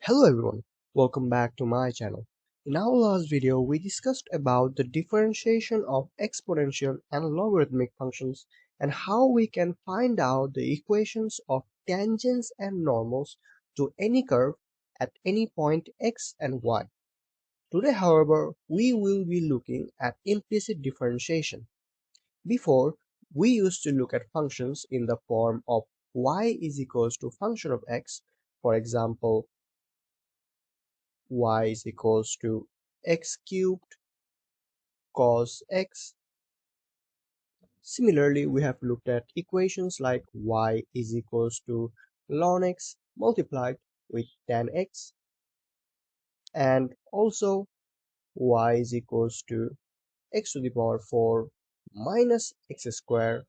Hello everyone, welcome back to my channel. In our last video, we discussed about the differentiation of exponential and logarithmic functions and how we can find out the equations of tangents and normals to any curve at any point x and y. Today, however, we will be looking at implicit differentiation. Before, we used to look at functions in the form of y is equals to function of x, for example, y is equals to x cubed cos x. Similarly, we have looked at equations like y is equals to ln x multiplied with tan x, and also y is equals to x to the power 4 minus x squared,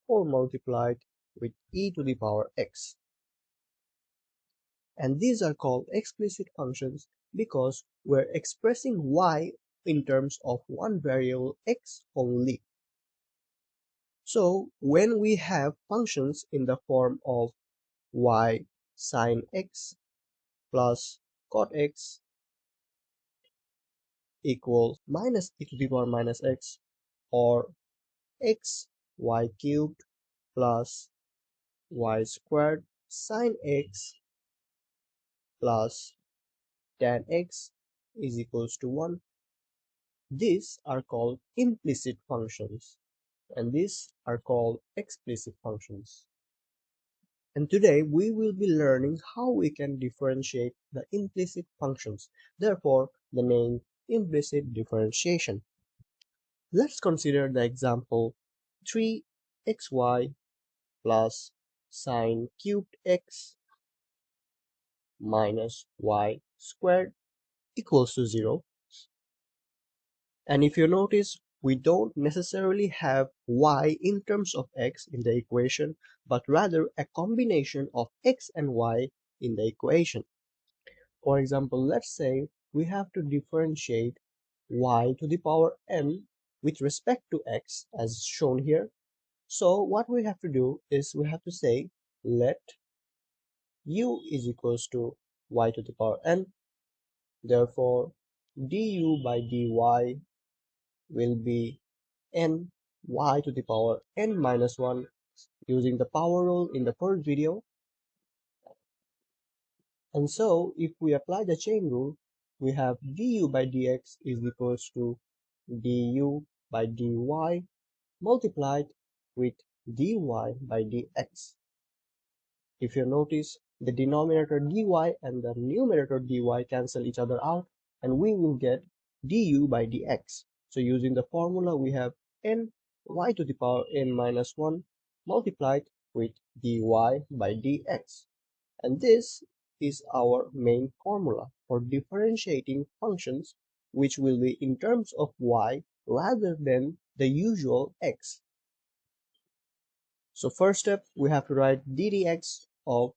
or multiplied with e to the power x. And these are called explicit functions because we're expressing y in terms of one variable x only. So when we have functions in the form of y sine x plus cot x equals minus e to the power minus x, or x y cubed plus y squared sine x plus tan x is equals to 1. These are called implicit functions and these are called explicit functions. And today we will be learning how we can differentiate the implicit functions, therefore the name implicit differentiation. Let's consider the example 3xy plus sine cubed x minus y squared equals to 0. And if you notice, we don't necessarily have y in terms of x in the equation, but rather a combination of x and y in the equation. For example, let's say we have to differentiate y to the power n with respect to x as shown here. So what we have to do is we have to say let u is equals to y to the power n. Therefore, du by dy will be n y to the power n minus 1 using the power rule in the first video. And so if we apply the chain rule, we have du by dx is equals to du by dy multiplied with dy by dx. If you notice, the denominator dy and the numerator dy cancel each other out, and we will get du by dx. So using the formula, we have n y to the power n minus 1 multiplied with dy by dx. And this is our main formula for differentiating functions, which will be in terms of y rather than the usual x. So first step, we have to write ddx of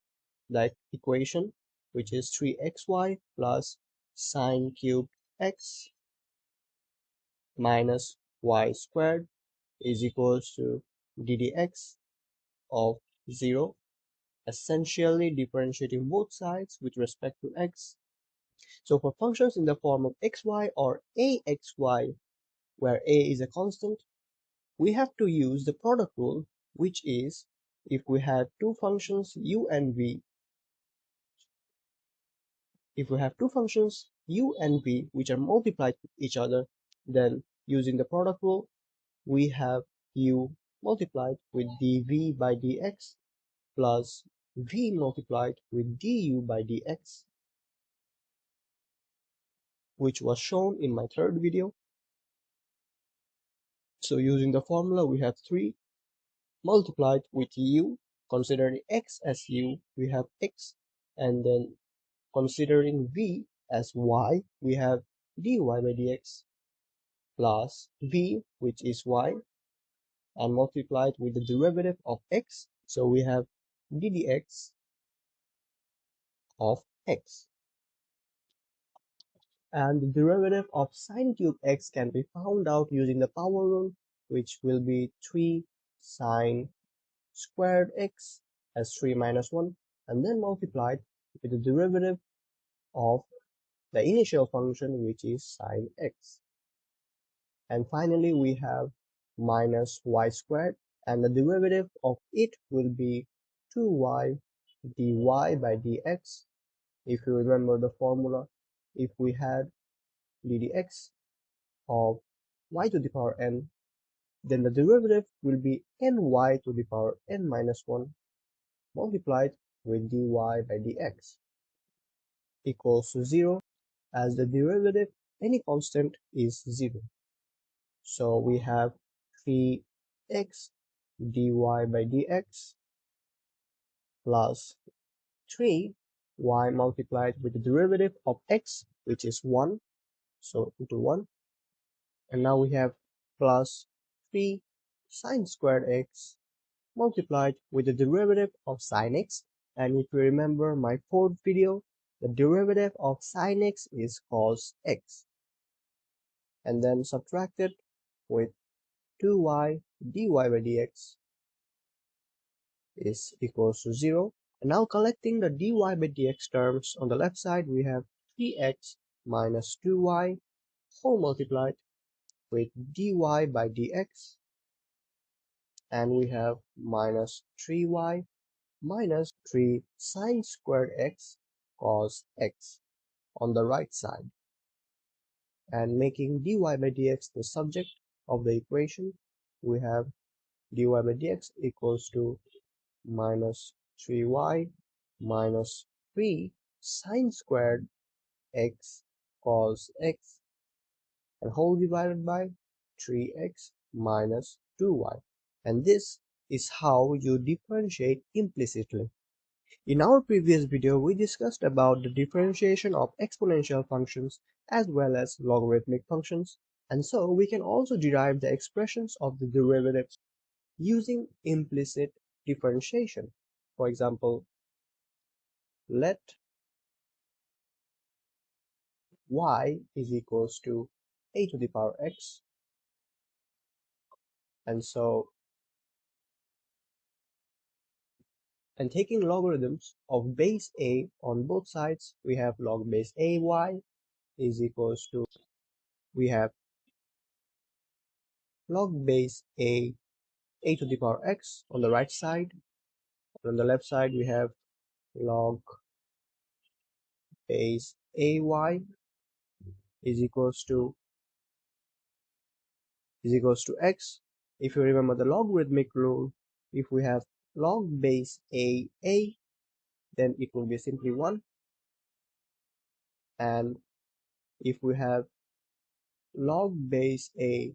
that equation, which is 3xy plus sine cubed x minus y squared is equals to ddx of 0, essentially differentiating both sides with respect to x. So for functions in the form of xy or axy, where a is a constant, we have to use the product rule, which is if we have two functions u and v, which are multiplied with each other, then using the product rule, we have u multiplied with dv by dx plus v multiplied with du by dx, which was shown in my third video. So using the formula, we have 3 multiplied with u, considering x as u, we have x, and then considering v as y, we have dy by dx plus v, which is y, and multiplied with the derivative of x, so we have ddx of x. And the derivative of sine cube x can be found out using the power rule, which will be 3 sine squared x as 3 minus 1, and then multiplied with the derivative of the initial function, which is sine x. And finally, we have minus y squared, and the derivative of it will be 2y dy by dx. If you remember the formula, if we had ddx of y to the power n, then the derivative will be ny to the power n minus 1 multiplied with dy by dx equals to 0, as the derivative, any constant, is 0. So we have 3x dy by dx plus 3y multiplied with the derivative of x, which is 1, so into 1. And now we have plus 3 sine squared x multiplied with the derivative of sine x. And if you remember my fourth video, the derivative of sine x is cos x. And then subtracted with 2y dy by dx is equals to 0. And now collecting the dy by dx terms, on the left side we have 3x minus 2y whole multiplied with dy by dx, and we have minus 3y minus 3 sine squared x cos x on the right side. And making dy by dx the subject of the equation, we have dy by dx equals to minus 3y minus 3 sine squared x cos x, and whole divided by 3x minus 2y. And this is how you differentiate implicitly. In our previous video, we discussed about the differentiation of exponential functions as well as logarithmic functions, and so we can also derive the expressions of the derivatives using implicit differentiation. For example, let y is equals to a to the power x, and so, and taking logarithms of base a on both sides, we have log base ay is equals to, we have log base a to the power x on the right side. On the left side we have log base ay is equals to x. If you remember the logarithmic rule, if we have log base a, then it will be simply 1, and if we have log base a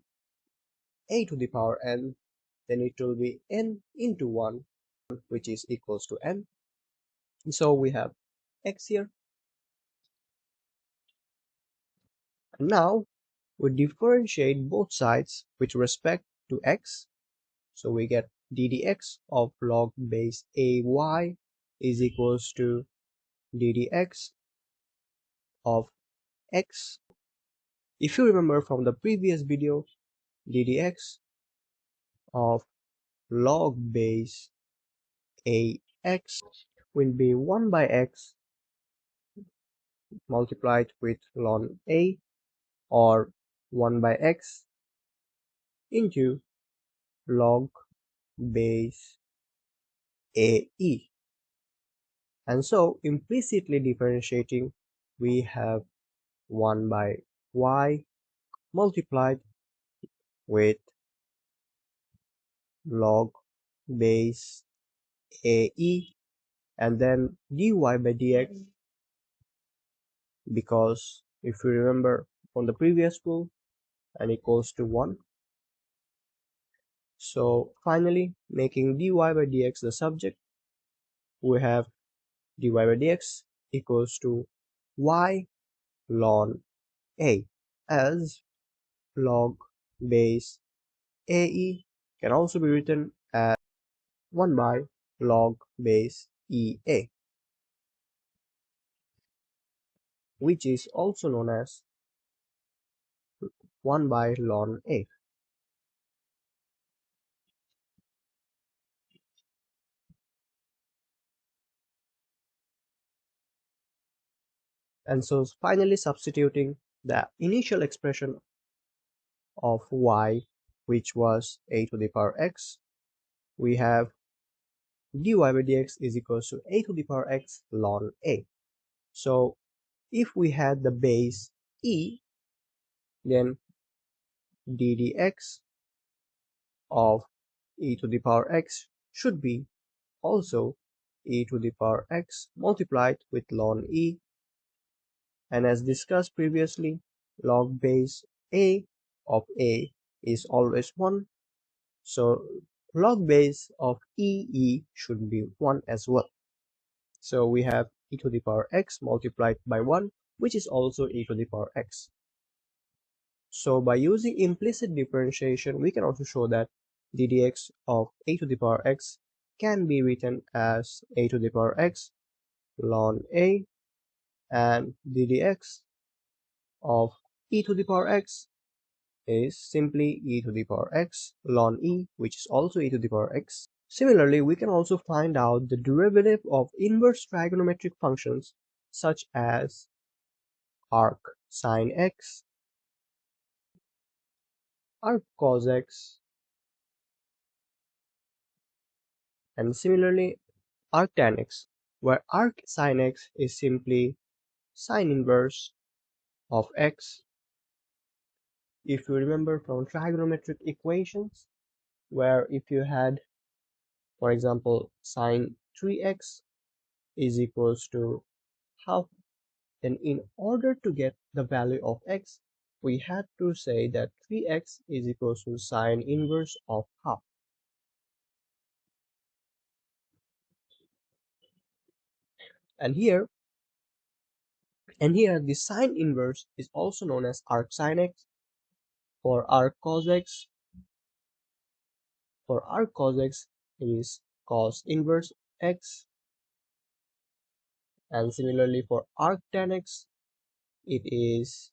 to the power n, then it will be n into 1, which is equals to n. So we have x here. And now we differentiate both sides with respect to x. So we get ddx of log base ay is equals to ddx of x. If you remember from the previous video, ddx of log base ax will be 1 by x multiplied with ln a, or 1 by x into log base ae. And so implicitly differentiating, we have 1 by y multiplied with log base ae, and then dy by dx, because if you remember from the previous rule, n equals to 1. So finally, making dy by dx the subject, we have dy by dx equals to y ln a, as log base ae can also be written as 1 by log base ea, which is also known as 1 by ln a. And so finally substituting the initial expression of y, which was a to the power x, we have dy by dx is equals to a to the power x ln a. So if we had the base e, then ddx of e to the power x should be also e to the power x multiplied with ln e, and as discussed previously, log base a of a is always 1, so log base of e should be 1 as well. So we have e to the power x multiplied by 1, which is also e to the power x. So by using implicit differentiation, we can also show that ddx of a to the power x can be written as a to the power x ln a, and ddx of e to the power x is simply e to the power x ln e, which is also e to the power x. Similarly, we can also find out the derivative of inverse trigonometric functions such as arc sine x, arc cos x, and similarly arc tan x, where arc sine x is simply sine inverse of x. If you remember from trigonometric equations, where if you had, for example, sine 3x is equals to half, then in order to get the value of x, we had to say that 3x is equals to sine inverse of half. And here the sine inverse is also known as arc sine x. For arc cos x, it is cos inverse x, and similarly for arc tan x, it is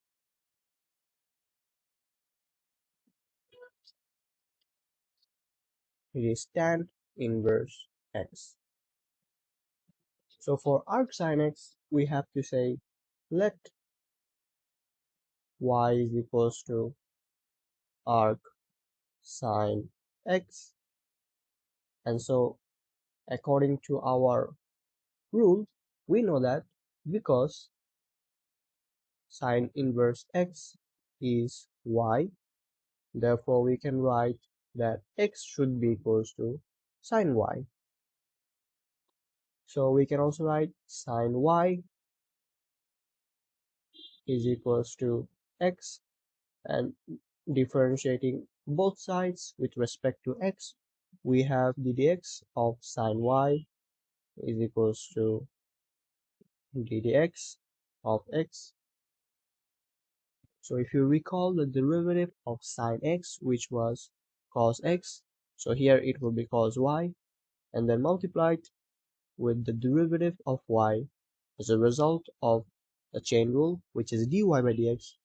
tan inverse x. So for arc sine x, we have to say let y is equals to arc sine x, and so according to our rule, we know that because sine inverse x is y, therefore we can write that x should be equals to sine y. So we can also write sine y is equals to x, and differentiating both sides with respect to x, we have ddx of sine y is equals to ddx of x. So if you recall the derivative of sine x, which was cos x, so here it will be cos y, and then multiplied with the derivative of y as a result of the chain rule, which is dy by dx,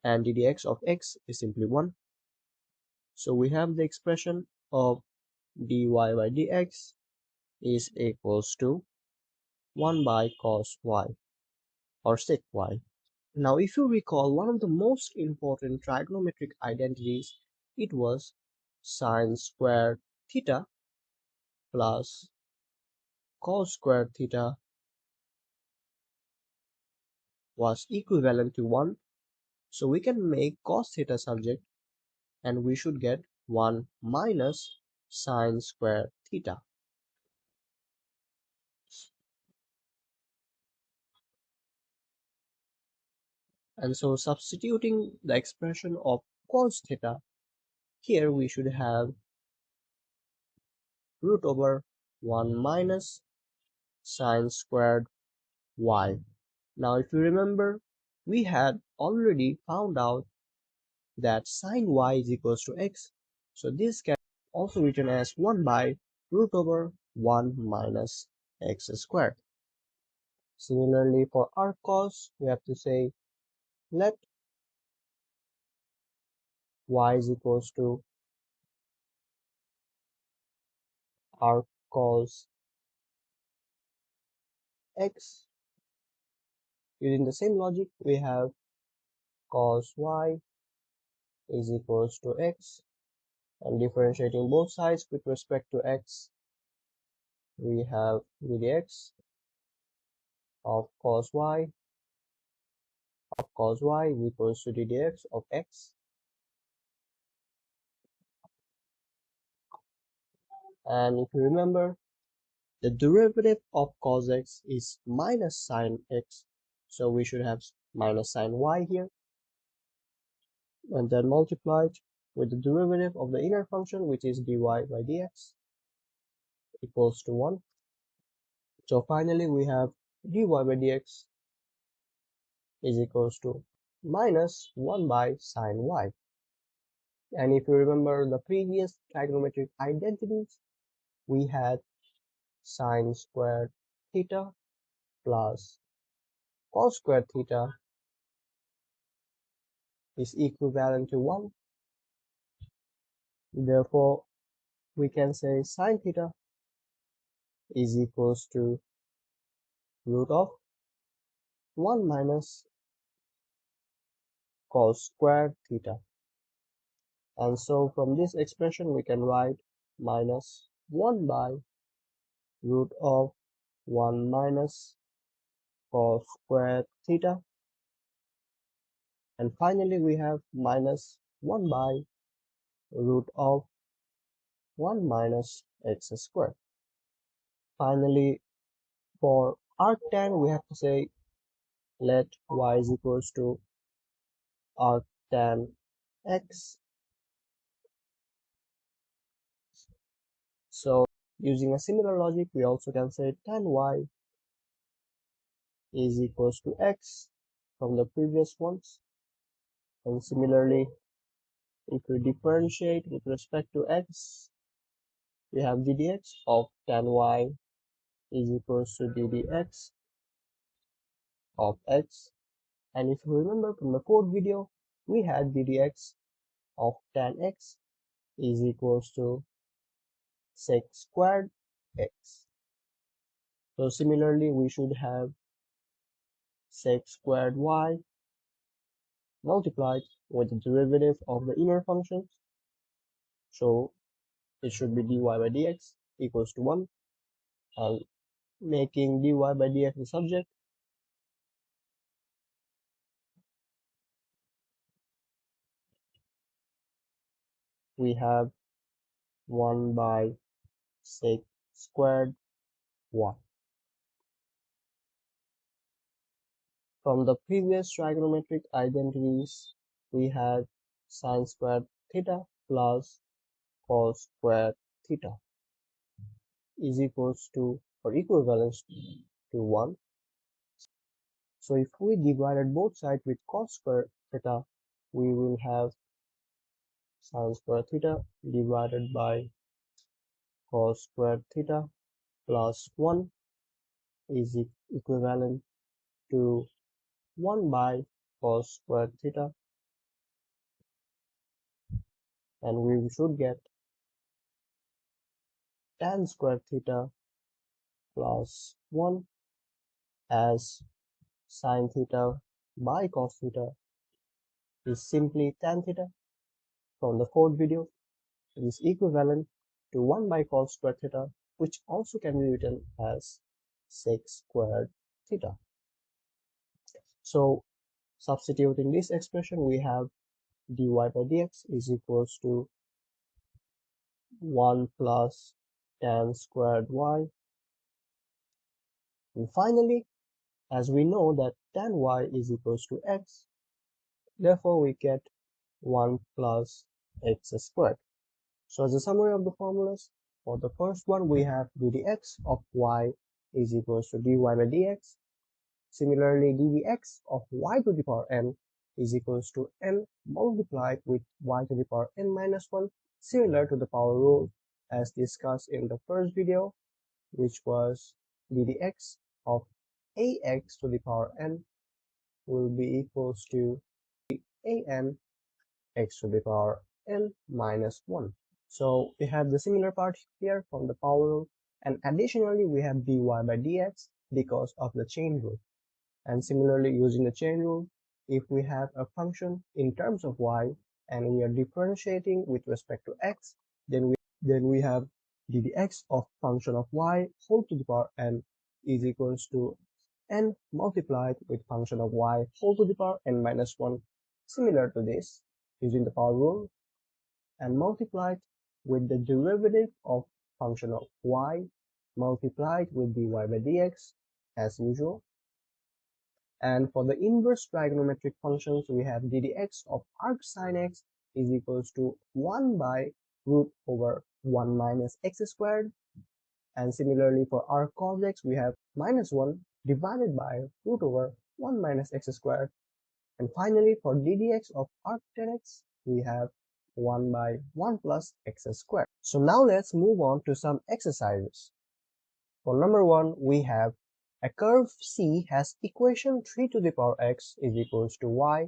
and ddx of x is simply 1. So we have the expression of dy by dx is equals to 1 by cos y or sec y. Now if you recall, one of the most important trigonometric identities, it was sine squared theta plus cos squared theta was equivalent to 1. So we can make cos theta subject, and we should get 1 minus sine squared theta. And so substituting the expression of cos theta, here we should have root over 1 minus sine squared y. Now if you remember, we had already found out that sine y is equals to x, so this can also written as 1 by root over 1 minus x squared. Similarly for arc cos, we have to say let y is equals to arc cos x Using the same logic, we have cos y is equals to x, and differentiating both sides with respect to x, we have ddx of cos y is equals to ddx of x. And if you remember, the derivative of cos x is minus sine x, so we should have minus sine y here, and then multiplied with the derivative of the inner function, which is dy by dx, equals to 1. So finally we have dy by dx is equals to minus 1 by sine y. And if you remember the previous trigonometric identities, we had sine squared theta plus cos squared theta is equivalent to 1. Therefore, we can say sine theta is equals to root of 1 minus cos squared theta. And so from this expression we can write minus 1 by root of 1 minus cos squared theta. And finally we have minus 1 by root of 1 minus x squared. Finally, for arctan we have to say let y is equals to arctan x. So using a similar logic, we also can say tan y is equals to x from the previous ones. And similarly, if we differentiate with respect to x, we have ddx of tan y is equals to ddx of x. And if you remember from the fourth video, we had ddx of tan x is equals to sec squared x. So similarly, we should have sec squared y multiplied with the derivative of the inner functions. So it should be dy by dx equals to 1, and making dy by dx the subject, we have 1 by sec squared y. From the previous trigonometric identities, we had sine squared theta plus cos squared theta is equals to or equivalent to 1. So if we divided both sides with cos squared theta, we will have sine squared theta divided by cos squared theta plus 1 is equivalent to 1 by cos squared theta, and we should get tan squared theta plus 1 as sine theta by cos theta is simply tan theta from the fourth video. It is equivalent to 1 by cos squared theta, which also can be written as sec squared theta. So substituting this expression, we have dy by dx is equals to 1 plus tan squared y. And finally, as we know that tan y is equals to x, therefore we get 1 plus x squared. So as a summary of the formulas, for the first one we have ddx of y is equals to dy by dx. Similarly, ddx of y to the power n is equals to n multiplied with y to the power n minus 1, similar to the power rule as discussed in the first video, which was ddx of ax to the power n will be equals to an x to the power n minus 1. So we have the similar part here from the power rule, and additionally we have dy by dx because of the chain rule. And similarly, using the chain rule, if we have a function in terms of y and we are differentiating with respect to x, then we have ddx of function of y whole to the power n is equals to n multiplied with function of y whole to the power n minus 1, similar to this, using the power rule, and multiplied with the derivative of function of y multiplied with dy by dx as usual. And for the inverse trigonometric functions, we have ddx of arc sin x is equals to 1 by root over 1 minus x squared. And similarly for arc cos x, we have minus 1 divided by root over 1 minus x squared. And finally for ddx of arc tan x, we have 1 by 1 plus x squared. So now let's move on to some exercises. For number 1, we have a curve C has equation 3 to the power x is equals to y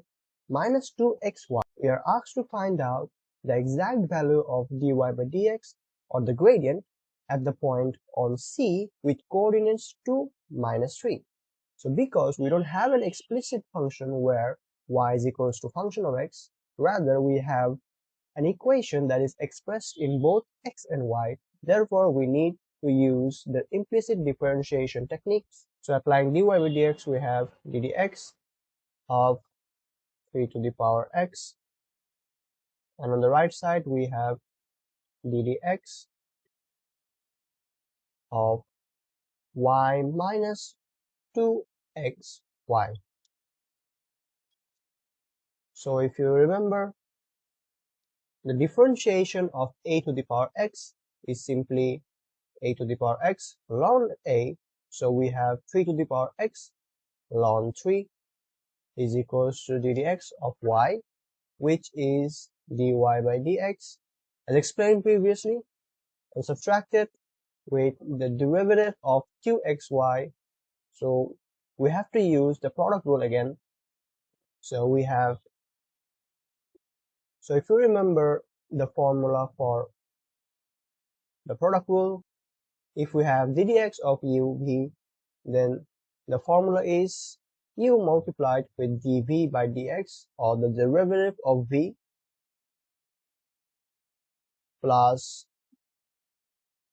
minus 2xy. We are asked to find out the exact value of dy by dx, or the gradient, at the point on C with coordinates 2, minus 3. So because we don't have an explicit function where y is equals to function of x, rather we have an equation that is expressed in both x and y. Therefore, we need to use the implicit differentiation techniques. So applying dy by dx, we have ddx of 3 to the power x, and on the right side we have ddx of y minus 2xy. So if you remember, the differentiation of a to the power x is simply a to the power x ln a. So we have 3 to the power x ln 3 is equals to ddx of y, which is dy by dx as explained previously, and subtracted with the derivative of 2xy. So we have to use the product rule again. So if you remember the formula for the product rule, if we have ddx of uv, then the formula is u multiplied with dv by dx, or the derivative of v, plus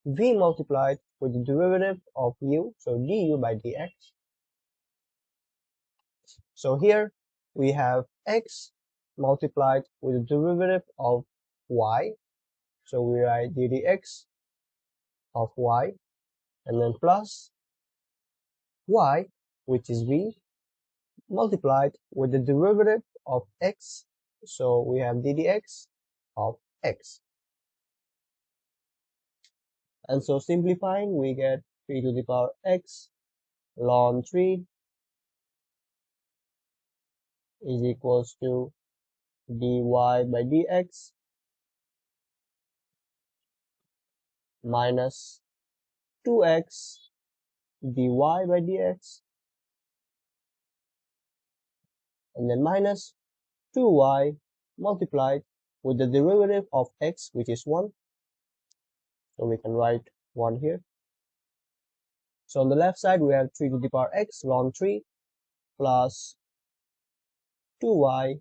v multiplied with the derivative of u, so du by dx. So here we have x multiplied with the derivative of y, so we write ddx of y, and then plus y, which is v, multiplied with the derivative of x, so we have ddx of x. And so simplifying, we get 3 to the power x ln 3 is equals to dy by dx minus 2x dy by dx, and then minus 2y multiplied with the derivative of x, which is 1. So we can write 1 here. So on the left side, we have 3 to the power x ln 3 plus 2y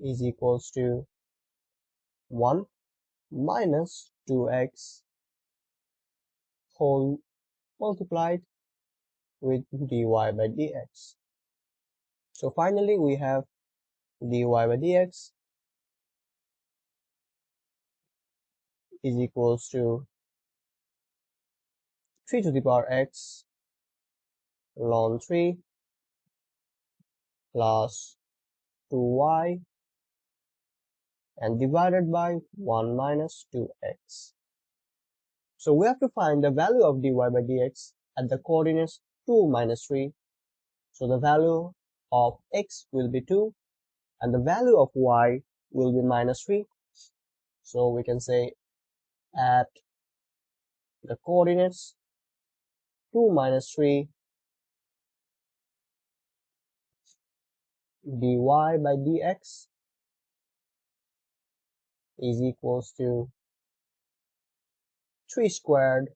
is equals to 1 minus 2x whole multiplied with dy by dx. So finally, we have dy by dx is equals to 3 to the power x ln 3 plus 2y and divided by 1 minus 2x. So we have to find the value of dy by dx at the coordinates 2, minus 3. So the value of x will be 2 and the value of y will be minus 3. So we can say at the coordinates 2, minus 3, dy by dx is equals to 3 squared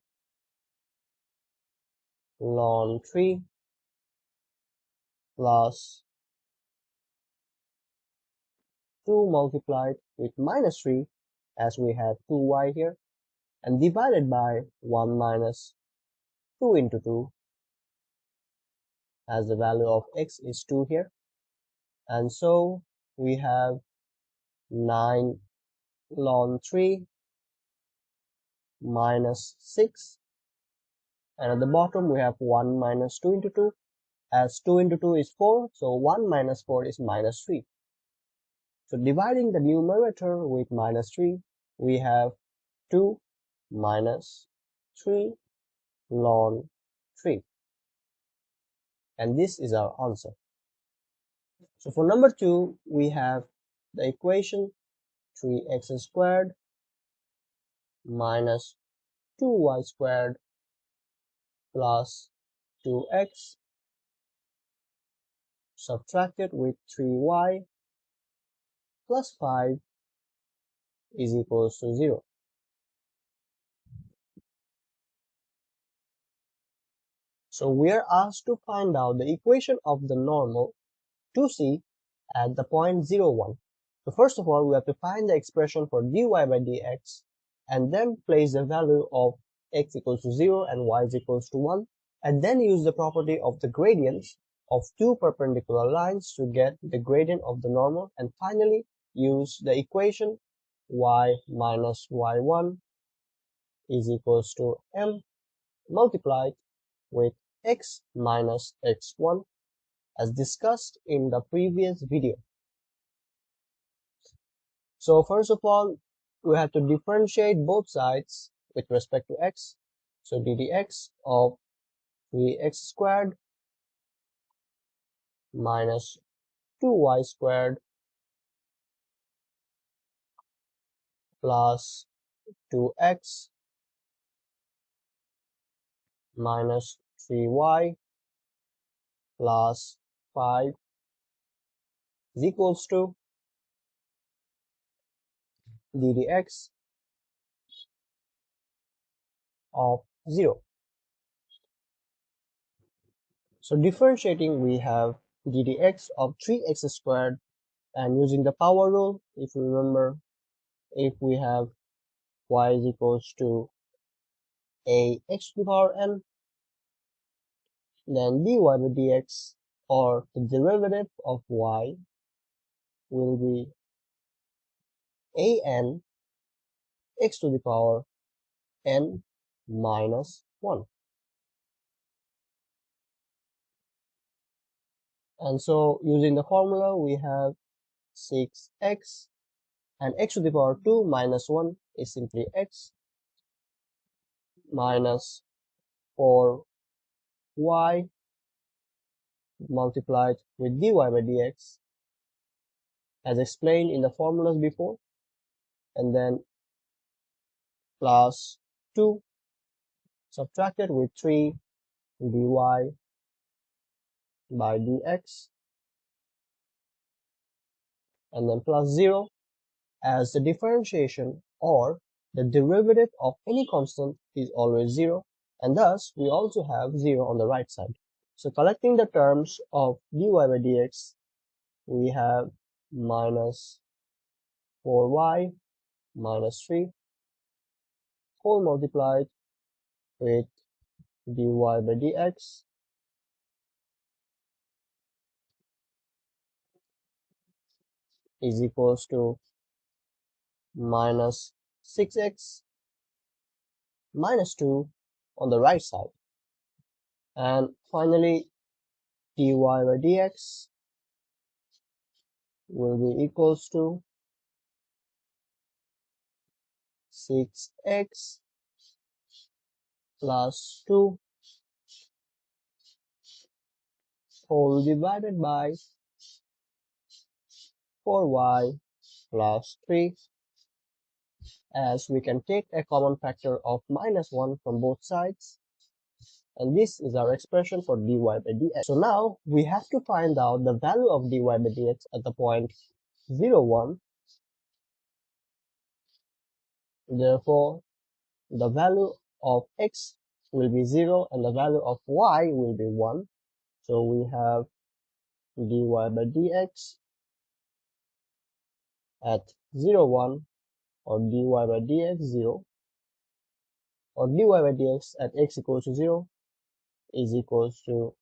ln 3 plus 2 multiplied with minus 3, as we have 2y here, and divided by 1 minus 2 into 2, as the value of x is 2 here. And so we have 9 ln 3 minus 6, and at the bottom we have 1 minus 2 into 2, as 2 into 2 is 4, so 1 minus 4 is minus 3. So dividing the numerator with minus 3, we have 2 minus 3 ln 3, and this is our answer. So for number 2, we have the equation 3x squared minus 2y squared plus 2x subtracted with 3y plus 5 is equals to 0. So we are asked to find out the equation of the normal 2c at the point 0, 1. So first of all, we have to find the expression for dy by dx and then place the value of x equals to 0 and y is equals to 1, and then use the property of the gradients of two perpendicular lines to get the gradient of the normal, and finally use the equation y minus y1 is equals to m multiplied with x minus x1 as discussed in the previous video. So first of all, we have to differentiate both sides with respect to x. So ddx of 3x squared minus 2y squared plus 2x minus 3y plus 5 is equals to ddx of 0. So differentiating, we have ddx of 3x squared, and using the power rule, if you remember, if we have y is equals to ax to the power n, then dy by dx, or the derivative of y, will be an x to the power n minus 1. And so using the formula, we have 6x, and x to the power 2 minus 1 is simply x, minus 4y multiplied with dy by dx as explained in the formulas before, and then plus 2 subtracted with 3 dy by dx, and then plus 0, as the differentiation or the derivative of any constant is always 0, and thus we also have 0 on the right side. So collecting the terms of dy by dx, we have minus 4y minus 3 whole multiplied with dy by dx is equals to minus 6x minus 2 on the right side, and finally dy by dx will be equals to 6x plus 2 whole divided by 4y plus 3, as we can take a common factor of minus 1 from both sides, and this is our expression for dy by dx. So now we have to find out the value of dy by dx at the point 0, 1. Therefore, the value of x will be 0 and the value of y will be 1. So we have dy by dx at 0, 1, or dy by dx 0, or dy by dx at x equals to 0 is equals to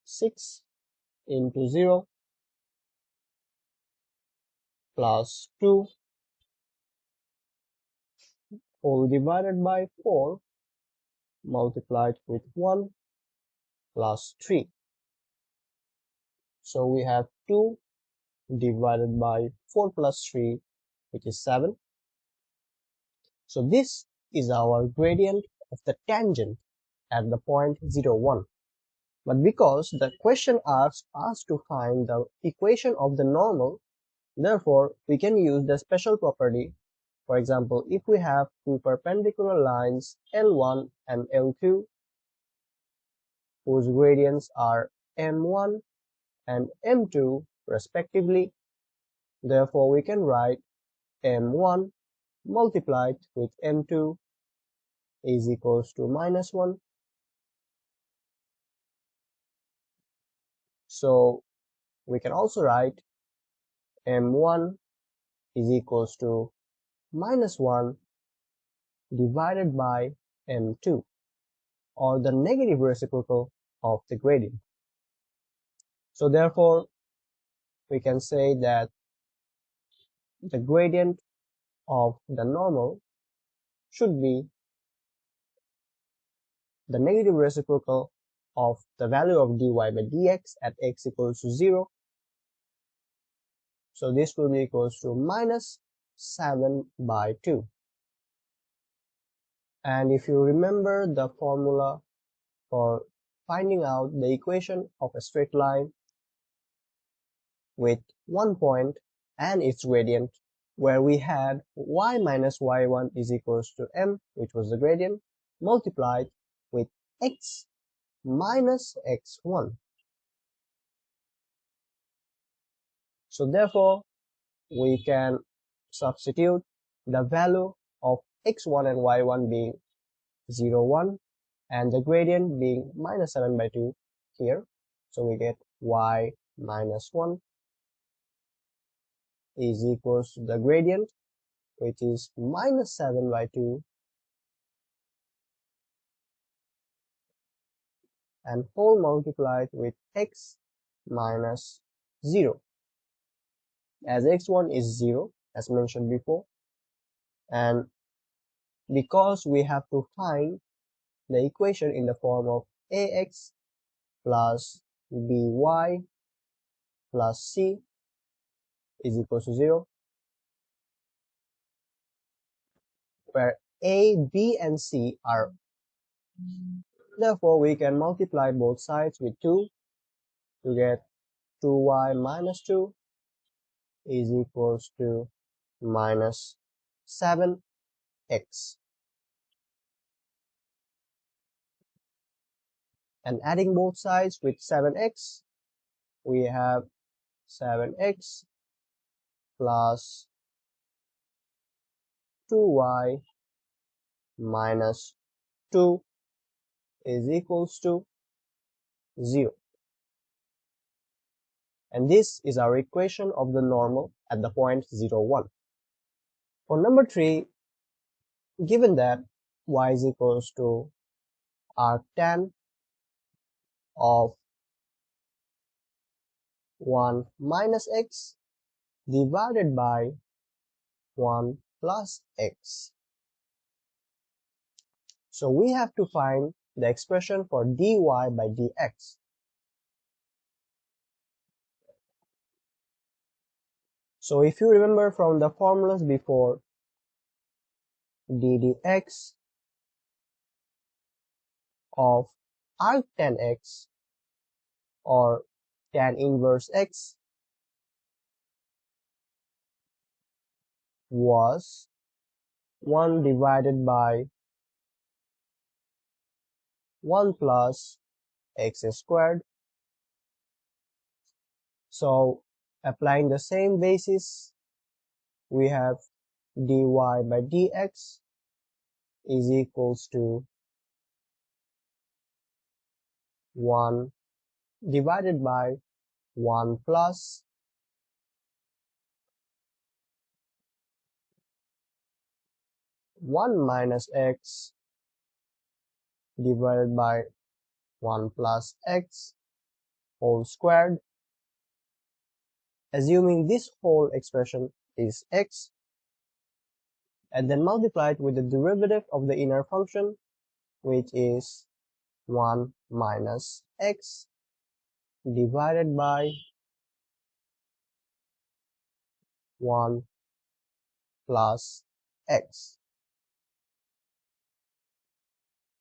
6 into 0 plus 2 whole divided by 4 multiplied with 1 plus 3. So we have 2 divided by 4 plus 3, which is 7. So this is our gradient of the tangent at the point 0, 1. But because the question asks us to find the equation of the normal, therefore we can use the special property. For example, if we have two perpendicular lines L1 and L2 whose gradients are m1 and m2 respectively, therefore we can write m1 multiplied with m2 is equals to minus 1. So we can also write m1 is equals to minus 1 divided by m2, or the negative reciprocal of the gradient. So therefore we can say that the gradient of the normal should be the negative reciprocal of the value of dy by dx at x equals to 0. So this will be equals to minus 7 by 2. And if you remember the formula for finding out the equation of a straight line with one point and its gradient, where we had y minus y1 is equals to m, which was the gradient, multiplied with x minus x1. So therefore we can substitute the value of x1 and y1 being 0, 1 and the gradient being minus 7 by 2 here. So we get y minus 1 is equals to the gradient, which is minus 7 by 2, and whole multiplied with x minus 0, as x1 is 0 as mentioned before, and because we have to find the equation in the form of ax plus by plus c is equals to 0, where a, b, and c are. Therefore, we can multiply both sides with 2 to get 2y minus 2 is equals to minus 7x. And adding both sides with 7x, we have 7x plus 2y minus 2 is equals to 0. And this is our equation of the normal at the point 0, 1. For number 3, given that y is equals to arctan of 1 minus x divided by 1 plus x. So we have to find the expression for dy by dx. So if you remember from the formulas before, d dx of arctan x or tan inverse x was 1 divided by 1 plus x squared. So applying the same basis, we have dy by dx is equals to 1 divided by 1 plus 1 minus x divided by 1 plus x whole squared, assuming this whole expression is x, and then multiply it with the derivative of the inner function, which is 1 minus x divided by 1 plus x.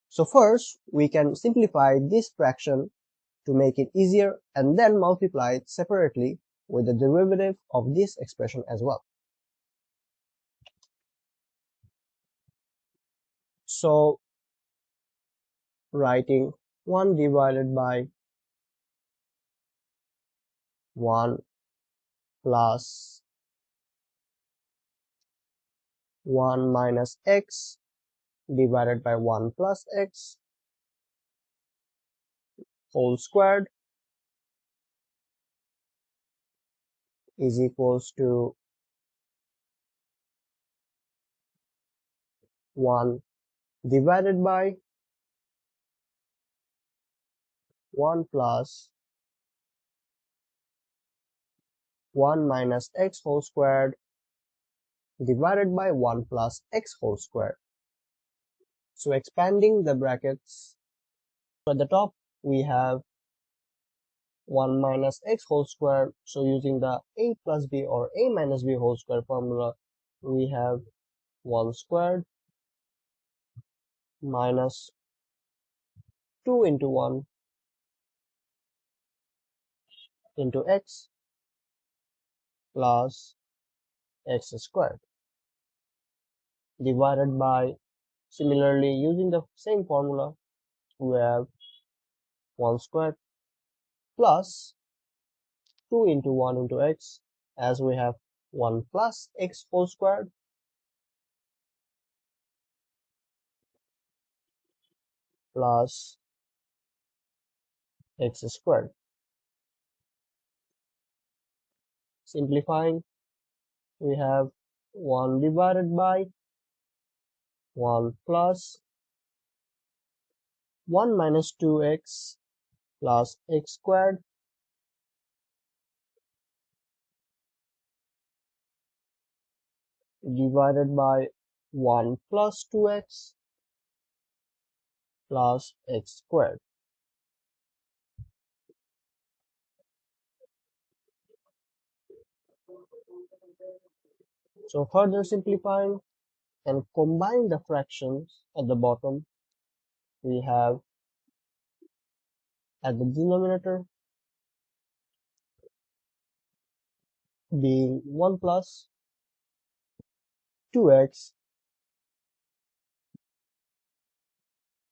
So first, we can simplify this fraction to make it easier and then multiply it separately with the derivative of this expression as well. So writing 1 divided by 1 plus 1 minus x divided by 1 plus x whole squared is equals to 1 divided by 1 plus 1 minus x whole squared divided by 1 plus x whole squared. So expanding the brackets, at the top we have 1 minus x whole squared. So using the a plus b or a minus b whole square formula, we have 1 squared minus 2 into 1 into x plus x squared divided by, similarly using the same formula, we have 1 squared plus 2 into 1 into x, as we have 1 plus x whole squared plus x squared. Simplifying, we have 1 divided by 1 plus 1 minus 2x plus x squared divided by 1 plus 2x plus x squared. So further simplifying and combine the fractions at the bottom, we have at the denominator being 1 plus 2x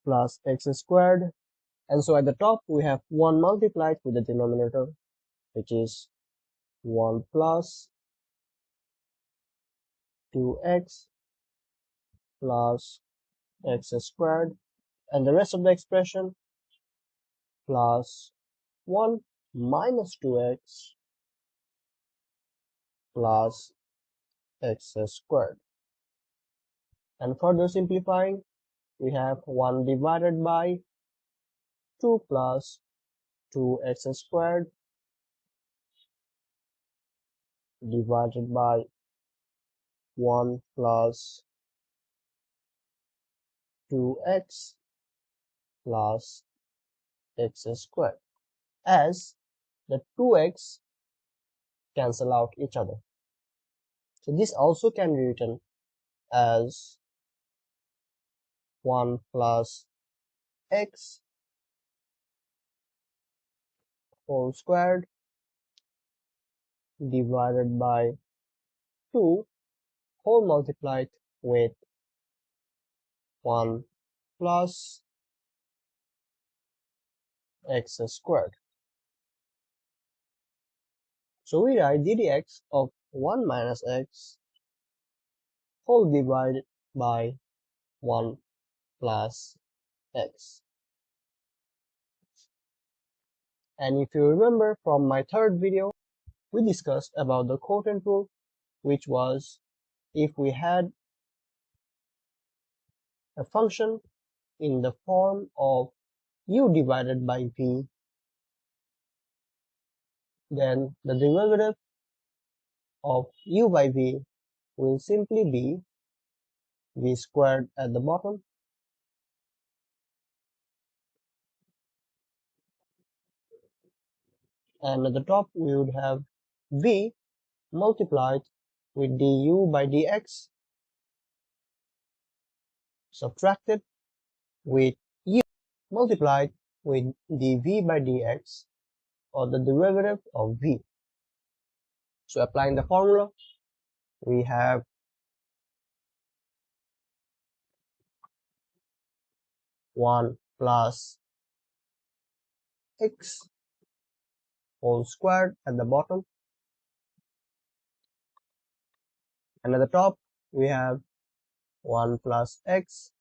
plus x squared, and so at the top we have 1 multiplied with the denominator, which is 1 plus 2x plus x squared, and the rest of the expression plus 1 minus 2x plus x squared. And further simplifying, we have 1 divided by 2 plus 2x squared divided by 1 plus 2x plus x squared, as the 2x cancel out each other. So this also can be written as 1 plus x whole squared divided by 2 whole multiplied with 1 plus x squared. So we write ddx of 1 minus x whole divided by 1 plus x. And if you remember from my third video, we discussed about the quotient rule, which was if we had a function in the form of u divided by v, then the derivative of u by v will simply be v squared at the bottom and at the top we would have v multiplied with du by dx subtracted with u multiplied with dv by dx, or the derivative of v. So applying the formula, we have 1 plus x whole squared at the bottom, and at the top we have 1 plus x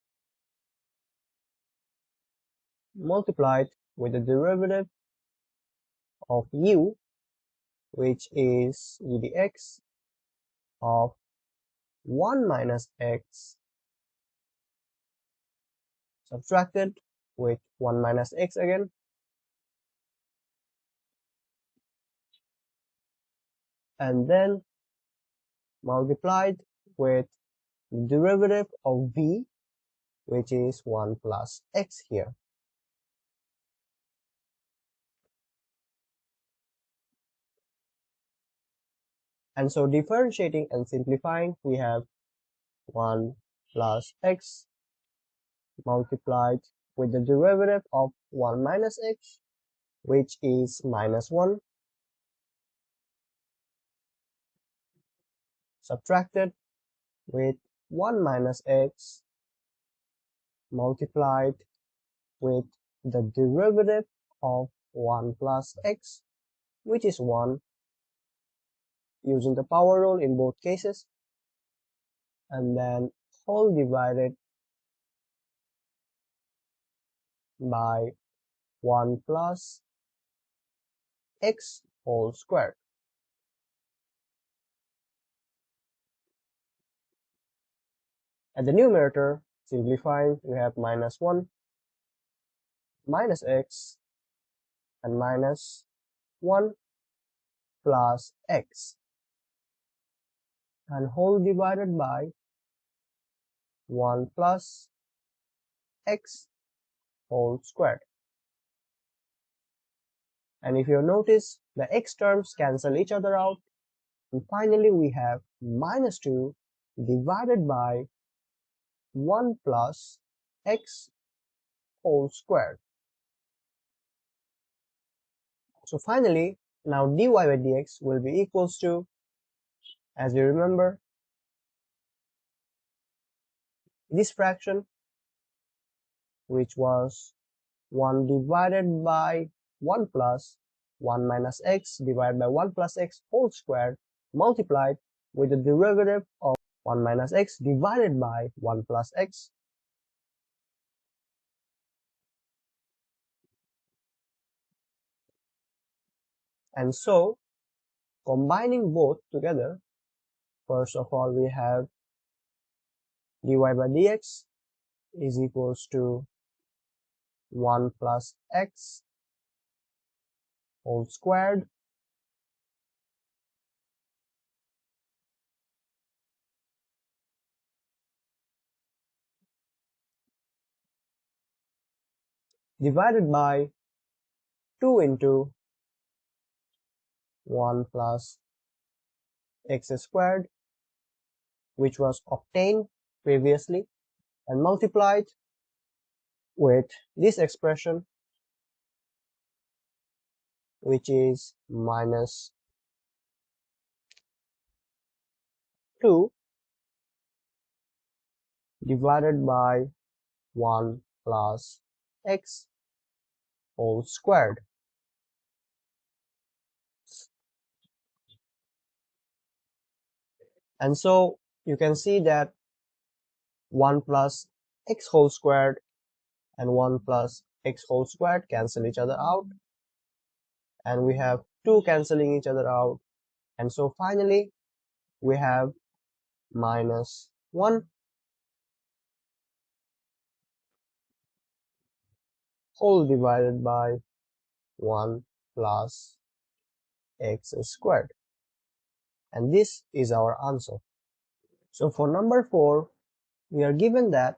multiplied with the derivative of u, which is e dx of 1 minus x subtracted with 1 minus x again, and then multiplied with the derivative of v, which is 1 plus x here. And so differentiating and simplifying, we have 1 plus x multiplied with the derivative of 1 minus x, which is minus 1, subtracted with 1 minus x multiplied with the derivative of 1 plus x, which is 1, using the power rule in both cases, and then whole divided by 1 plus x whole squared. At the numerator, simplifying, we have minus 1, minus x, and minus 1 plus x, and whole divided by 1 plus x whole squared. And if you notice, the x terms cancel each other out, and finally we have minus 2 divided by 1 plus x whole squared. So finally, now dy by dx will be equals to, as you remember, this fraction, which was 1 divided by 1 plus 1 minus x divided by 1 plus x whole squared multiplied with the derivative of 1 minus x divided by 1 plus x. And so, combining both together, first of all we have dy by dx is equals to 1 plus x whole squared divided by 2 into 1 plus x squared, which was obtained previously, and multiplied with this expression, which is minus 2 divided by 1 plus x whole squared. And so you can see that 1 plus x whole squared and 1 plus x whole squared cancel each other out, and we have 2 cancelling each other out, and so finally we have minus 1 whole divided by 1 plus x squared, and this is our answer. So for number 4, we are given that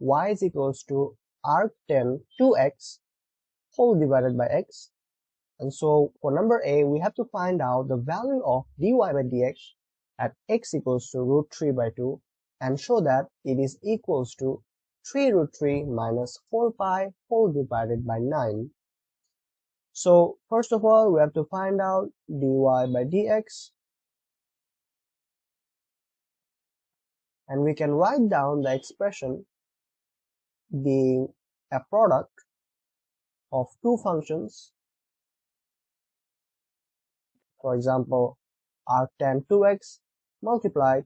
y is equals to arctan 2x whole divided by x, and so for number A, we have to find out the value of dy by dx at x equals to root 3 by 2 and show that it is equals to 3 root 3 minus 4 pi whole divided by 9. So first of all, we have to find out dy by dx, and we can write down the expression being a product of two functions. For example, arctan 2x multiplied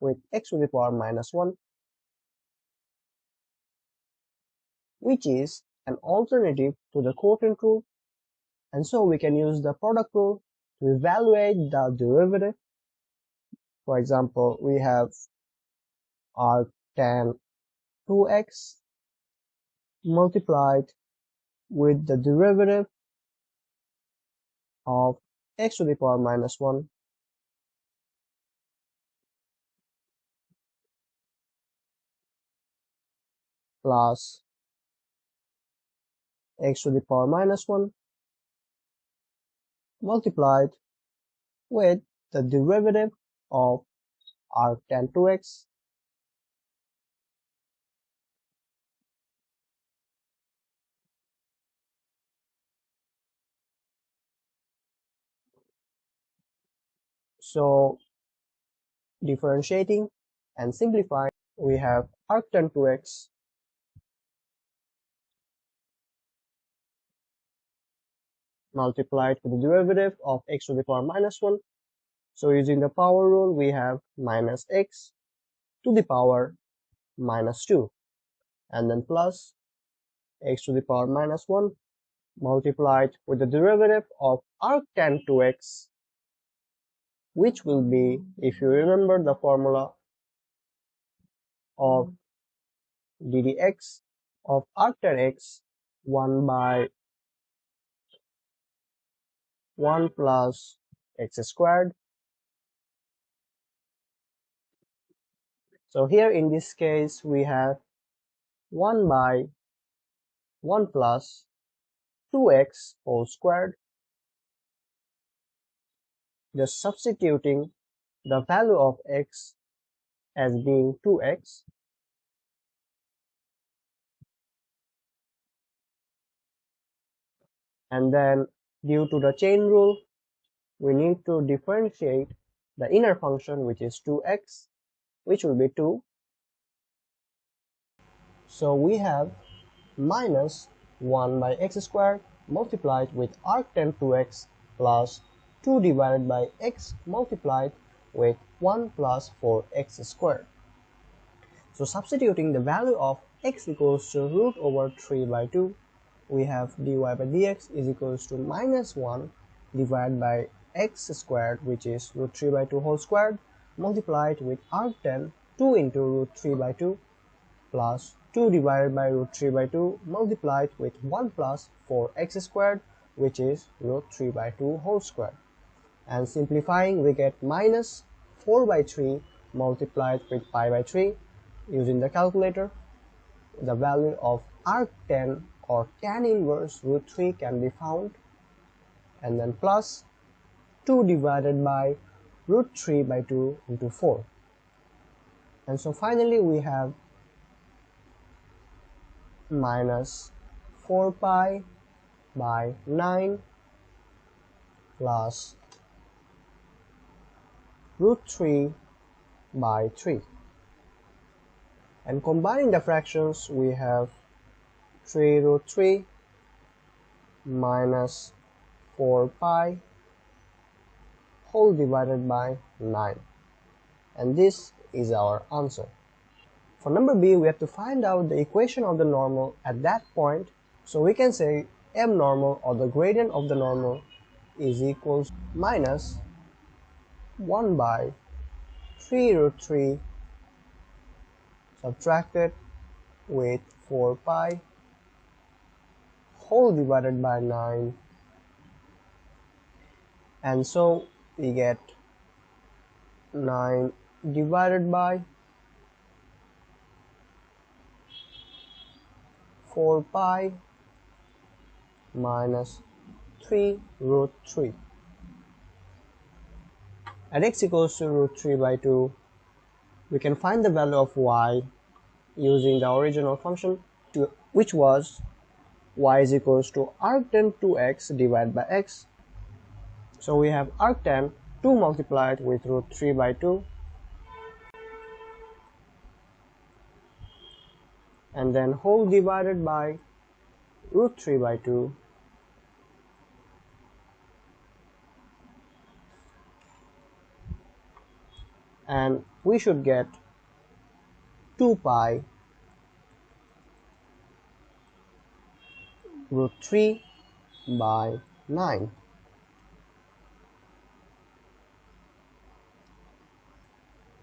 with x to the power minus 1, which is an alternative to the quotient rule, and so we can use the product rule to evaluate the derivative. For example, we have arctan 2x multiplied with the derivative of x to the power minus 1 plus x to the power minus 1 multiplied with the derivative of arctan 2x so differentiating and simplifying, we have arctan 2x multiplied with the derivative of x to the power minus 1. So using the power rule, we have minus x to the power minus 2, and then plus x to the power minus 1 multiplied with the derivative of arctan 2x, which will be, if you remember the formula of ddx of arctan x, 1 by 1 plus x squared. So here in this case we have 1 by 1 plus 2x whole squared, just substituting the value of x as being 2x, and then due to the chain rule we need to differentiate the inner function, which is 2x, which will be 2. So we have minus 1 by x squared multiplied with arctan 2x plus 2 divided by x multiplied with 1 plus 4x squared. So substituting the value of x equals to root over 3 by 2, we have dy by dx is equals to minus 1 divided by x squared, which is root 3 by 2 whole squared, multiplied with arctan 2 into root 3 by 2 plus 2 divided by root 3 by 2 multiplied with 1 plus 4x squared, which is root 3 by 2 whole squared. And simplifying, we get minus 4 by 3 multiplied with pi by 3. Using the calculator, the value of arctan or tan inverse root 3 can be found, and then plus 2 divided by root 3 by 2 into 4. And so finally we have minus 4 pi by 9 plus root 3 by 3. And combining the fractions, we have 3 root 3 minus 4 pi whole divided by 9. And this is our answer. For number B, we have to find out the equation of the normal at that point. So we can say m normal, or the gradient of the normal, is equals minus 1 by 3 root 3 subtracted with 4 pi whole divided by 9, and so we get 9 divided by 4 pi minus 3 root 3. At x equals to root 3 by 2, we can find the value of y using the original function, which was y is equals to arctan 2x divided by x. So we have arctan 2 multiplied with root 3 by 2, and then whole divided by root 3 by 2, and we should get 2 pi root 3 by 9.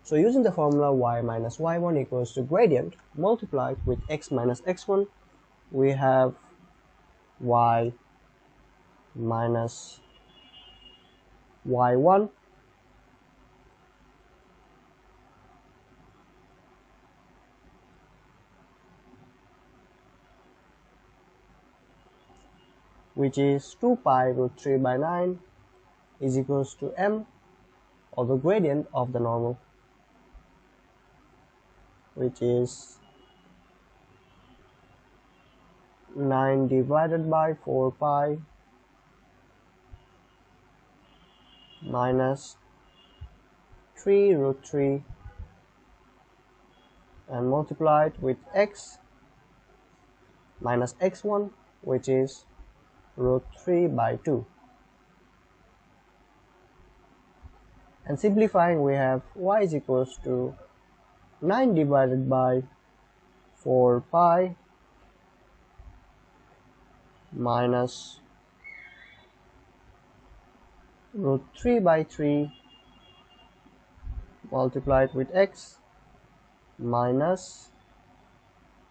So using the formula y minus y1 equals to gradient multiplied with x minus x1, we have y minus y1 which is 2 pi root 3 by 9 is equals to m, or the gradient of the normal, which is 9 divided by 4 pi minus 3 root 3 and multiplied with x minus x1, which is root 3 by 2. And simplifying, we have y is equals to 9 divided by 4 pi minus root 3 by 3 multiplied with x minus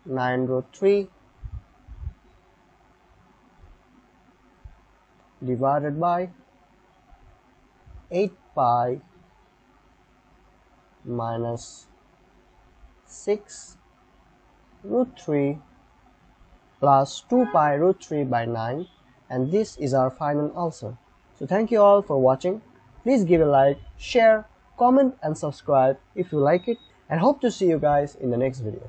9 root 3 divided by 8 pi minus 6 root 3 plus 2 pi root 3 by 9, and this is our final answer. So thank you all for watching. Please give a like, share, comment and subscribe if you like it, and hope to see you guys in the next video.